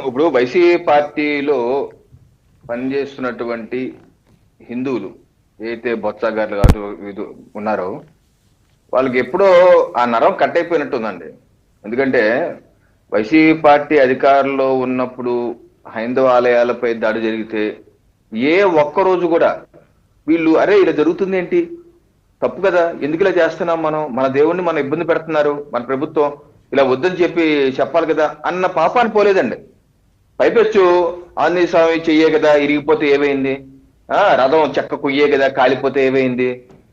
ఇప్పుడు వైసీపీ పార్టీలో పనిచేస్తున్నటువంటి హిందువులు ఏదైతే బొత్స గారు ఉన్నారో వాళ్ళకి ఎప్పుడో ఆ నరం కట్ అయిపోయినట్టుందండి. ఎందుకంటే వైసీపీ పార్టీ అధికారంలో ఉన్నప్పుడు హైందవ ఆలయాలపై దాడి జరిగితే ఏ ఒక్కరోజు కూడా వీళ్ళు అరే ఇలా జరుగుతుంది ఏంటి, తప్పు కదా, ఎందుకు ఇలా చేస్తున్నాం, మన దేవుణ్ణి మనం ఇబ్బంది పెడుతున్నారు, మన ప్రభుత్వం ఇలా వద్దని చెప్పాలి కదా అన్న పాపాన్ని పోలేదండి. పైపెచ్చు ఆంజనేయ స్వామి చెయ్యే కదా ఇరిగిపోతే ఏమైంది, రథం చెక్క కుయ్యే కదా కాలిపోతే ఏమైంది,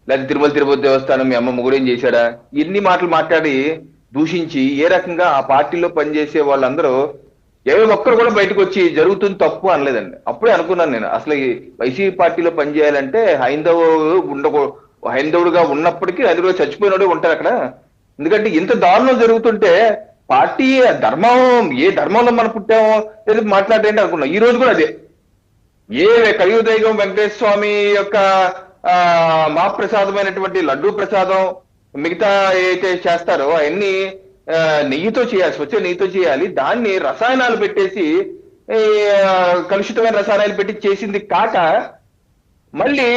లేదా తిరుపతి దేవస్థానం మీ అమ్మ మొగుడేం చేశాడా, ఇన్ని మాటలు మాట్లాడి దూషించి ఏ రకంగా ఆ పార్టీలో పనిచేసే వాళ్ళందరూ ఒక్కరు కూడా బయటకు వచ్చి జరుగుతుంది తప్పు అనలేదండి. అప్పుడే అనుకున్నాను నేను, అసలు ఈ వైసీపీ పార్టీలో పనిచేయాలంటే హైందవుడుగా ఉన్నప్పటికీ అందులో చచ్చిపోయినోడే ఉంటారు అక్కడ. ఎందుకంటే ఇంత దారుణం జరుగుతుంటే పార్టీ ఏ ధర్మంలో మనం పుట్టామో తెలిపి మాట్లాడేంటి అనుకున్నాం. ఈ రోజు కూడా అదే, కలియుగదైవం వెంకటేశ్వర స్వామి యొక్క మహాప్రసాదమైనటువంటి లడ్డూ ప్రసాదం మిగతా ఏదైతే చేస్తారో అవన్నీ నెయ్యితో చేయాలి, స్వచ్ఛ నెయ్యితో చేయాలి. దాన్ని రసాయనాలు పెట్టేసి కలుషితమైన రసాయనాలు పెట్టి చేసింది కాక మళ్ళీ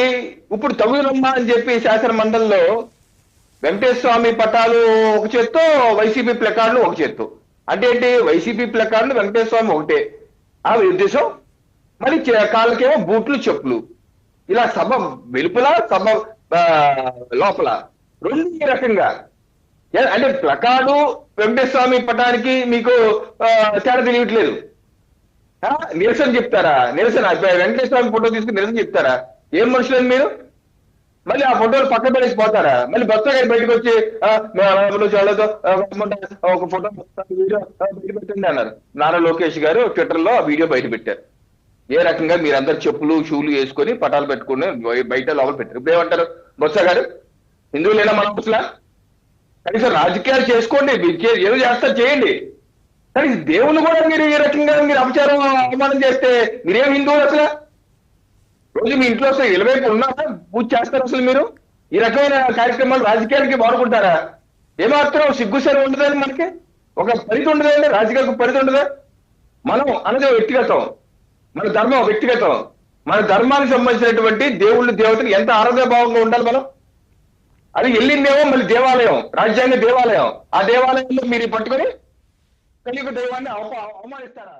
ఇప్పుడు తగుదనమ్మా అని చెప్పి శాసన మండలిలో వెంకటేశ్వర స్వామి పటాలు ఒక చేత్తో, వైసీపీ ప్లకార్డులు ఒక చేత్తో. అంటే ఏంటి, వైసీపీ ప్లకార్డులు వెంకటేశ్వర స్వామి ఒకటే ఆ ఉద్దేశం. మళ్ళీ కాళ్ళకేమో బూట్లు చెప్పులు, ఇలా సభ వెలుపల సభ లోపల రెండు ఈ రకంగా. అంటే ప్లకార్డు వెంకటేశ్వర స్వామి పటానికి మీకు తేడా తెలియట్లేదు. నిరసన చెప్తారా, నిరసన వెంకటేశ్వర స్వామి ఫోటో తీసుకుని నిరసన చెప్తారా? ఏం మనుషులని మీరు? మళ్ళీ ఆ ఫోటోలు పక్క పడేసి పోతారా? మళ్ళీ బొత్స గారు బయటకు వచ్చి ఒక ఫోటో వీడియో బయట పెట్టండి అన్నారు. నారా లోకేష్ గారు ట్విట్టర్ లో ఆ వీడియో బయట పెట్టారు. ఏ రకంగా మీరందరు చెప్పులు షూలు వేసుకొని పటాలు పెట్టుకుని బయట లోపల పెట్టారు. ఇప్పుడు ఏమంటారు బొత్స గారు, హిందువులైనా మనం అసలు కనీసం రాజకీయాలు చేసుకోండి, ఏదో చేస్తారు చేయండి, కానీ దేవుని కూడా మీరు ఏ రకంగా మీరు అవమానం చేస్తే మీరేం హిందువులు అసలు? రోజు మీ ఇంట్లో అసలు ఇలవైపు ఉన్నారా, పూజ చేస్తారు అసలు మీరు? ఈ రకమైన కార్యక్రమాలు రాజకీయాలకి వాడుకుంటారా? ఏమాత్రం సిగ్గుసరి ఉండదని మనకి ఒక పరిధి ఉండదండి, రాజకీయాలకు పరిధి ఉండదా? మనం అనగా వ్యక్తిగతం, మన ధర్మం వ్యక్తిగతం. మన ధర్మానికి సంబంధించినటువంటి దేవుళ్ళు దేవతలు ఎంత ఆరాధనాభావంగా ఉండాలి మనం. అది వెళ్ళిందేమో మళ్ళీ దేవాలయం, రాజ్యాంగ దేవాలయం. ఆ దేవాలయంలో మీరు పట్టుకొని కలియుగ దైవాన్ని అవమానిస్తారా?